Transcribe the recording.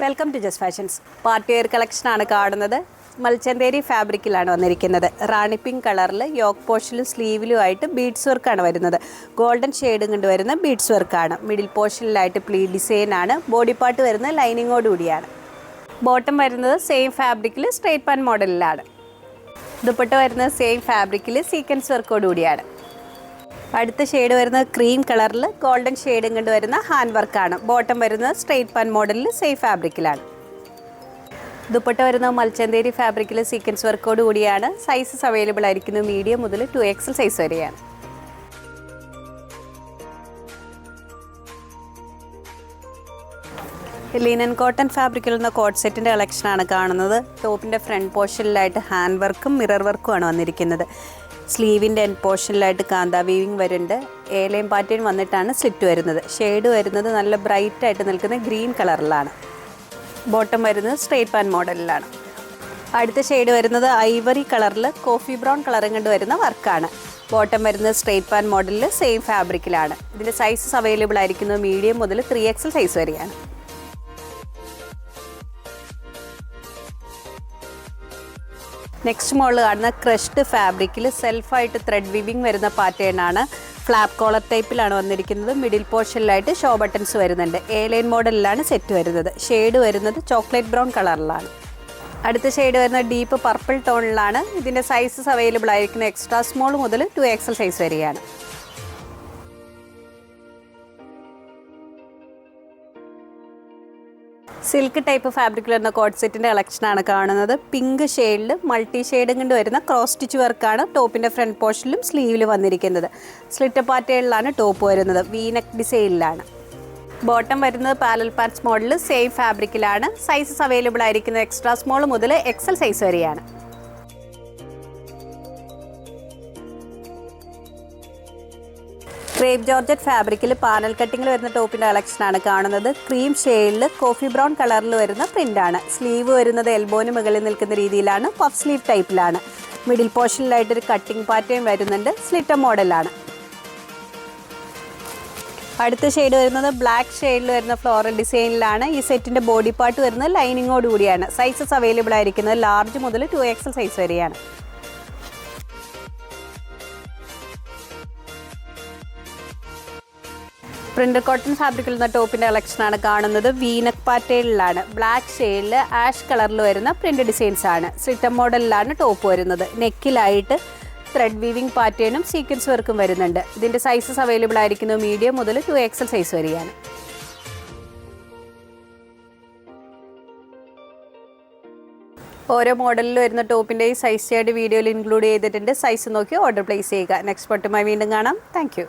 Welcome to Just Fashions. Party wear കളക്ഷനാണ് കാണുന്നത്. മൽച്ചന്തേരി ഫാബ്രിക്കിലാണ് വന്നിരിക്കുന്നത്. റാണി പിങ്ക് കളറിൽ യോക്ക് പോർഷനിലും സ്ലീവിലും ആയിട്ട് ബീഡ്സ് വർക്കാണ് വരുന്നത്. ഗോൾഡൻ ഷെയ്ഡും കൊണ്ട് വരുന്ന ബീഡ്സ് വർക്കാണ്. മിഡിൽ പോർഷനിലായിട്ട് പ്ലീറ്റ് ഡിസൈനാണ്. ബോഡി പാർട്ട് വരുന്നത് ലൈനിങ്ങോട് കൂടിയാണ്. ബോട്ടം വരുന്നത് സെയിം ഫാബ്രിക്കിൽ സ്ട്രേറ്റ് പാൻ മോഡലിലാണ്. ദുപ്പട്ട വരുന്നത് സെയിം ഫാബ്രിക്കിൽ സീക്വൻസ് വർക്കോട് കൂടിയാണ്. അടുത്ത ഷെയ്ഡ് വരുന്നത് ക്രീം കളറിൽ ഗോൾഡൻ ഷെയ്ഡും കൊണ്ട് വരുന്ന ഹാൻഡ് വർക്കാണ്. ബോട്ടം വരുന്നത് സ്ട്രേറ്റ് പാൻ മോഡലിൽ സെയിം ഫാബ്രിക്കിലാണ്. ദുപ്പട്ട വരുന്നത് മൽച്ചന്തേരി ഫാബ്രിക്കിൽ സീക്വൻസ് വർക്കോട് കൂടിയാണ്. സൈസസ് അവൈലബിൾ ആയിരിക്കുന്നു മീഡിയം മുതൽ 2XL സൈസ് വരെയാണ്. ലിനൻ കോട്ടൺ ഫാബ്രിക്കിൽ നിന്ന് കോട്ട് സെറ്റിൻ്റെ കളക്ഷനാണ് കാണുന്നത്. ടോപ്പിൻ്റെ ഫ്രണ്ട് പോർഷനിലായിട്ട് ഹാൻഡ് വർക്കും മിറർ വർക്കുമാണ് വന്നിരിക്കുന്നത്. സ്ലീവിൻ്റെ എൻഡ് പോർഷനിലായിട്ട് കാന്ത വീവിങ് വരുന്നുണ്ട്. ഏലയും പാറ്റേൺ വന്നിട്ടാണ് സ്ലിറ്റ് വരുന്നത്. ഷെയ്ഡ് വരുന്നത് നല്ല ബ്രൈറ്റ് ആയിട്ട് നിൽക്കുന്ന ഗ്രീൻ കളറിലാണ്. ബോട്ടം വരുന്നത് സ്ട്രേറ്റ് പാൻ മോഡലിലാണ്. അടുത്ത ഷെയ്ഡ് വരുന്നത് ഐവറി കളറിൽ കോഫി ബ്രൗൺ കളറും കൊണ്ട് വരുന്ന വർക്കാണ്. ബോട്ടം വരുന്നത് സ്ട്രേറ്റ് പാൻ മോഡലിൽ സെയിം ഫാബ്രിക്കിലാണ്. ഇതിൻ്റെ സൈസസ് അവൈലബിൾ ആയിരിക്കുന്നത് മീഡിയം മുതൽ 3XL സൈസ് വരെയാണ്. നെക്സ്റ്റ് മോഡൽ കാണുന്ന ക്രഷ്ഡ് ഫാബ്രിക്കിൽ സെൽഫായിട്ട് ത്രെഡ് വിവിങ് വരുന്ന പാറ്റേൺ ആണ്. ഫ്ലാപ്പ് കോളർ ടൈപ്പിലാണ് വന്നിരിക്കുന്നത്. മിഡിൽ പോർഷനിലായിട്ട് ഷോ ബട്ടൺസ് വരുന്നുണ്ട്. എ ലൈൻ മോഡലിലാണ് സെറ്റ് വരുന്നത്. ഷെയ്ഡ് വരുന്നത് ചോക്ലേറ്റ് ബ്രൗൺ കളറിലാണ്. അടുത്ത ഷെയ്ഡ് വരുന്നത് ഡീപ്പ് പർപ്പിൾ ടോണിലാണ്. ഇതിൻ്റെ സൈസസ് അവൈലബിൾ ആയിരിക്കുന്ന എക്സ്ട്രാ സ്മോൾ മുതൽ 2XL സൈസ് വരെയാണ്. സിൽക്ക് ടൈപ്പ് ഫാബ്രിക്കിൽ വരുന്ന കോട്ട് സെറ്റിൻ്റെ കളക്ഷനാണ് കാണുന്നത്. പിങ്ക് ഷെയ്ഡിൽ മൾട്ടി ഷെയ്ഡും കൊണ്ട് വരുന്ന ക്രോസ് സ്റ്റിച്ച് വർക്കാണ് ടോപ്പിൻ്റെ ഫ്രണ്ട് പോർഷനിലും സ്ലീവിലും വന്നിരിക്കുന്നത്. സ്ലിറ്റ് പാറ്റേണിലാണ് ടോപ്പ് വരുന്നത്. വീനെക്ക് ഡിസൈനിലാണ്. ബോട്ടം വരുന്നത് പാരലൽ പാൻസ് മോഡലിൽ സെയിം ഫാബ്രിക്കിലാണ്. സൈസസ് അവൈലബിൾ ആയിരിക്കുന്നത് എക്സ്ട്രാ സ്മോൾ മുതൽ XL സൈസ് വരെയാണ്. ക്രേപ്പ് ജോർജറ്റ് ഫാബ്രിക്കിൽ പാനൽ കട്ടിങ്ങിൽ വരുന്ന ടോപ്പിൻ്റെ കളക്ഷനാണ് കാണുന്നത്. ക്രീം ഷെയ്ഡിൽ കോഫി ബ്രൗൺ കളറിൽ വരുന്ന പ്രിൻ്റാണ്. സ്ലീവ് വരുന്നത് എൽബോന് മുകളിൽ നിൽക്കുന്ന രീതിയിലാണ്. പഫ് സ്ലീവ് ടൈപ്പിലാണ്. മിഡിൽ പോർഷനിലായിട്ടൊരു കട്ടിങ് പാറ്റേൺ വരുന്നുണ്ട്. സ്ലിറ്റർ മോഡലാണ്. അടുത്ത ഷെയ്ഡ് വരുന്നത് ബ്ലാക്ക് ഷെയ്ഡിൽ വരുന്ന ഫ്ലോറൽ ഡിസൈനിലാണ്. ഈ സെറ്റിൻ്റെ ബോഡി പാർട്ട് വരുന്നത് ലൈനിങ്ങോട് കൂടിയാണ്. സൈസസ് അവൈലബിൾ ആയിരിക്കുന്നത് ലാർജ് മുതൽ 2XL സൈസ് വരെയാണ്. പ്രിൻ്റഡ് കോട്ടൺ ഫാബ്രിക്കിൽ നിന്ന് ടോപ്പിൻ്റെ കളക്ഷനാണ് കാണുന്നത്. വീനക്ക് പാറ്റേണിലാണ്. ബ്ലാക്ക് ഷെയ്ഡിൽ ആഷ് കളറിൽ വരുന്ന പ്രിൻ്റ് ഡിസൈൻസ് ആണ്. സ്ലിറ്റർ മോഡലിലാണ് ടോപ്പ് വരുന്നത്. നെക്കിലായിട്ട് ത്രെഡ് വീവിങ് പാറ്റേണും സീക്വൻസ് വർക്കും വരുന്നുണ്ട്. ഇതിൻ്റെ സൈസസ് അവൈലബിൾ ആയിരിക്കുന്നത് മീഡിയം മുതൽ 2XL സൈസ് വരെയാണ്. ഓരോ മോഡലിൽ വരുന്ന ടോപ്പിൻ്റെ സൈസ് ചാർട്ട് വീഡിയോയിൽ ഇൻക്ലൂഡ് ചെയ്തിട്ടുണ്ട്. സൈസ് നോക്കി ഓർഡർ പ്ലേസ് ചെയ്യുക. നെക്സ്റ്റ് പട്ടുമായി വീണ്ടും കാണാം. താങ്ക്